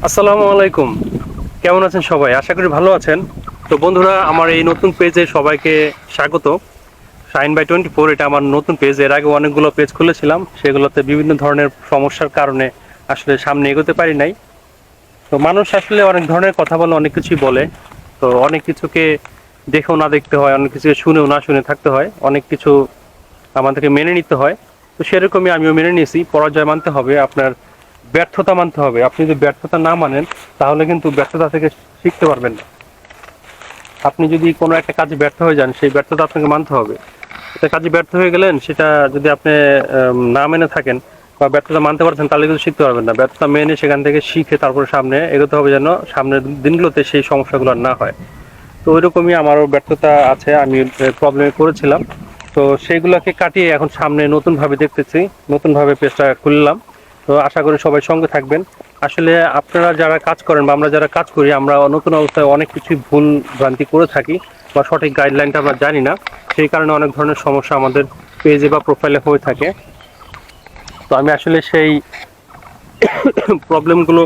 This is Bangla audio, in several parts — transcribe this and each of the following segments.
আসসালামু আলাইকুম। কেমন আছেন সবাই? আশা করি ভালো আছেন। তো বন্ধুরা, আমার এই নতুন পেজে সবাইকে স্বাগত। শাইন বাই 24 এটা আমার নতুন পেজ। এর আগে অনেকগুলো পেজ খুলেছিলাম, সেগুলোতে বিভিন্ন ধরনের সমস্যার কারণে আসলে সামনে এগোতে পারি নাই। তো মানুষ আসলে অনেক ধরনের কথা বলে, অনেক কিছুই বলে। তো অনেক কিছুকে দেখেও না দেখতে হয়, অনেক কিছুকে শুনেও না শুনে থাকতে হয়, অনেক কিছু আমাদেরকে মেনে নিতে হয়। তো সেরকমই আমিও মেনে নিয়েছি। পরাজয় মানতে হবে, আপনার ব্যর্থতা মানতে হবে। আপনি যদি ব্যর্থতা না মানেন, তাহলে কিন্তু ব্যর্থতা থেকে শিখতে পারবেন না। আপনি যদি কোনো একটা কাজে ব্যর্থ হয়ে যান, সেই ব্যর্থতা আপনাকে মানতে হবে। একটা কাজে ব্যর্থ হয়ে গেলেন, সেটা যদি আপনি না মেনে থাকেন বা ব্যর্থতা মানতে পারছেন, তাহলে কিন্তু শিখতে পারবেন না। ব্যর্থতা মেনে সেখান থেকে শিখে তারপরে সামনে এগোতে হবে, যেন সামনের দিনগুলোতে সেই সমস্যাগুলো আর না হয়। তো ওইরকমই আমারও ব্যর্থতা আছে, আমি প্রবলেমে পড়েছিলাম। তো সেইগুলোকে কাটিয়ে এখন সামনে নতুনভাবে দেখতেছি, নতুনভাবে পেজটা খুললাম। তো আশা করি সবাই সঙ্গে থাকবেন। আসলে আপনারা যারা কাজ করেন বা আমরা যারা কাজ করি, আমরা নতুন অবস্থায় অনেক কিছুই ভুল ভ্রান্তি করে থাকি বা সঠিক গাইডলাইনটা আমরা জানি না। সেই কারণে অনেক ধরনের সমস্যা আমাদের পেজে বা প্রোফাইলে হয়ে থাকে। তো আমি আসলে সেই প্রবলেমগুলো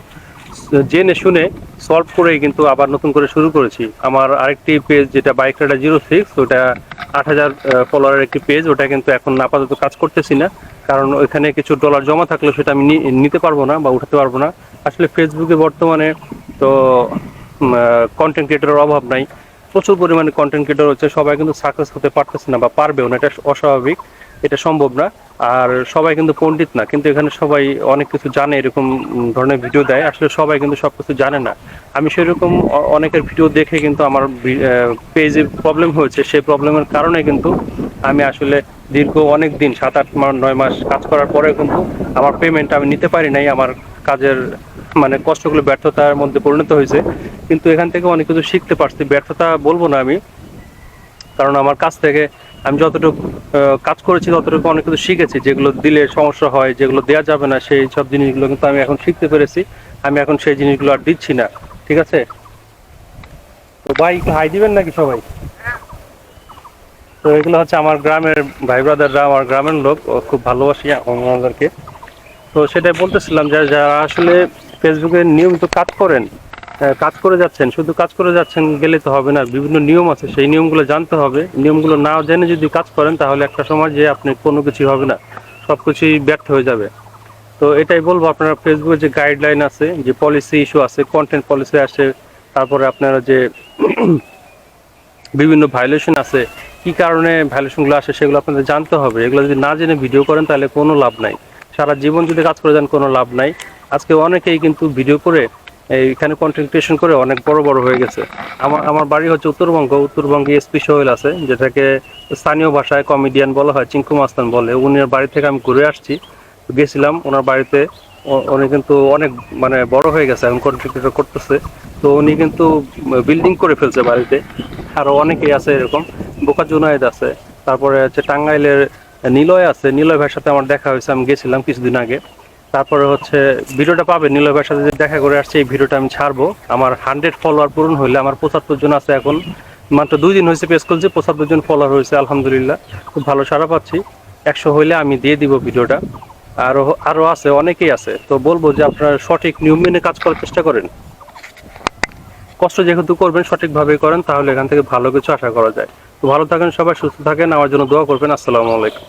জেনে শুনে সলভ করেই কিন্তু আবার নতুন করে শুরু করেছি। আমার আরেকটি পেজ, যেটা বাইক রাইডার 06, ওটা 8,000 ফলোয়ারের একটি পেজ। ওটা কিন্তু এখন আপাতত কাজ করতেছি না, কারণ ওইখানে কিছু ডলার জমা থাকলে সেটা আমি নিতে পারবো না বা উঠাতে পারবো না। আসলে ফেসবুকে বর্তমানে তো কন্টেন্ট ক্রিয়েটরের অভাব নাই, প্রচুর পরিমাণে কন্টেন্ট ক্রিয়েটর হচ্ছে। সবাই কিন্তু সাকসেস হতে পারতেছে না বা পারবেও না, এটা অস্বাভাবিক, এটা সম্ভব না। আর সবাই কিন্তু পণ্ডিত না, কিন্তু এখানে সবাই অনেক কিছু জানে, এরকম ধরনের ভিডিও দেয়। আসলে সবাই কিন্তু সব কিছু জানে না। আমি সেরকম অনেকের ভিডিও দেখে কিন্তু আমার পেজে প্রবলেম হয়েছে। সেই প্রবলেমের কারণে কিন্তু আমি আসলে দীর্ঘ অনেক দিন, 7, 8, 9 মাস কাজ করার পরে কিন্তু আমার পেমেন্ট আমি নিতে পারি নাই। আমার কাজের মানে কষ্টগুলো ব্যর্থতার মধ্যে পরিণত হয়েছে। কিন্তু এখান থেকে অনেক কিছু শিখতে পারছি। ব্যর্থতা বলবো না আমি, কারণ আমার কাছ থেকে আমি যতটুকু কাজ করেছি ততটুকু অনেক কিছু শিখেছি। যেগুলো দিলে সমস্যা হয়, যেগুলো দেওয়া যাবে না, সেই সব জিনিসগুলো কিন্তু আমি এখন শিখতে পেরেছি। আমি এখন সেই জিনিসগুলো আর দিচ্ছি না। ঠিক আছে? তো ভাই, একটু হাই দিবেন নাকি সবাই? তো এগুলো হচ্ছে আমার গ্রামের ভাই ব্রাদাররা, আমার গ্রামের লোক, ও খুব ভালোবাসি আমাদেরকে। তো সেটাই বলতেছিলাম যে যারা আসলে ফেসবুকে নিয়মিত কাজ করেন, কাজ করে যাচ্ছেন, শুধু কাজ করে যাচ্ছেন গেলে তো হবে না। বিভিন্ন নিয়ম আছে, সেই নিয়মগুলো জানতে হবে। নিয়মগুলো না জেনে যদি কাজ করেন, তাহলে একটা সময় যে আপনি কোনো কিছুই হবে না, সব কিছুই ব্যর্থ হয়ে যাবে। তো এটাই বলবো, আপনারা ফেসবুকে যে গাইডলাইন আছে, যে পলিসি ইস্যু আছে, কন্টেন্ট পলিসি আছে, তারপরে আপনারা যে বিভিন্ন ভায়োলেশন আছে, কি কারণে ভায়োলেশনগুলো আসে সেগুলো আপনাদের জানতে হবে। এগুলো যদি না জেনে ভিডিও করেন, তাহলে কোনো লাভ নাই। সারা জীবন যদি কাজ করে যান, কোনো লাভ নাই। আজকে অনেকেই কিন্তু ভিডিও করে এইখানে কন্টেন্ট ক্রিয়েশন করে অনেক বড় বড় হয়ে গেছে। আমার আমার বাড়ি হচ্ছে উত্তরবঙ্গ। উত্তরবঙ্গে এসপি সোহেল আছে, যেটাকে স্থানীয় ভাষায় কমেডিয়ান বলা হয়, চিঙ্কু মাস্তান বলে। উনার বাড়ি থেকে আমি ঘুরে আসছি, গেছিলাম ওনার বাড়িতে। উনি কিন্তু অনেক মানে বড় হয়ে গেছে, এখন কন্টেন্ট ক্রিয়েশন করতেছে। তো উনি কিন্তু বিল্ডিং করে ফেলছে বাড়িতে। আরো অনেকেই আছে এরকম, বোকা জুনায়েদ আছে, তারপরে হচ্ছে টাঙ্গাইলের নিলয় আছে। নিলয় ভাইয়ের সাথে আমার দেখা হয়েছে, আমি গেছিলাম কিছুদিন আগে। তারপরে হচ্ছে ভিডিওটা পাবে, নিলয় ভাইয়ের সাথে যে দেখা করে আসছে, এই ভিডিওটা আমি ছাড়বো। আমার 100 ফলোয়ার পূরণ হইলে, আমার 75 জন আছে এখন, মাত্র 2 দিন হয়েছে পেজ খুলছে, 75 জন ফলোয়ার হয়েছে, আলহামদুলিল্লাহ, খুব ভালো সাড়া পাচ্ছি। 100 হইলে আমি দিয়ে দিব ভিডিওটা। আরো আরো আছে, অনেকেই আছে। তো বলবো যে আপনারা সঠিক নিয়ম মেনে কাজ করার চেষ্টা করেন। কষ্ট যেহেতু করবেন, সঠিকভাবে করেন, তাহলে এখান থেকে ভালো কিছু আশা করা যায়। তো ভালো থাকেন সবাই, সুস্থ থাকেন, আমার জন্য দোয়া করবেন। আসসালামু আলাইকুম।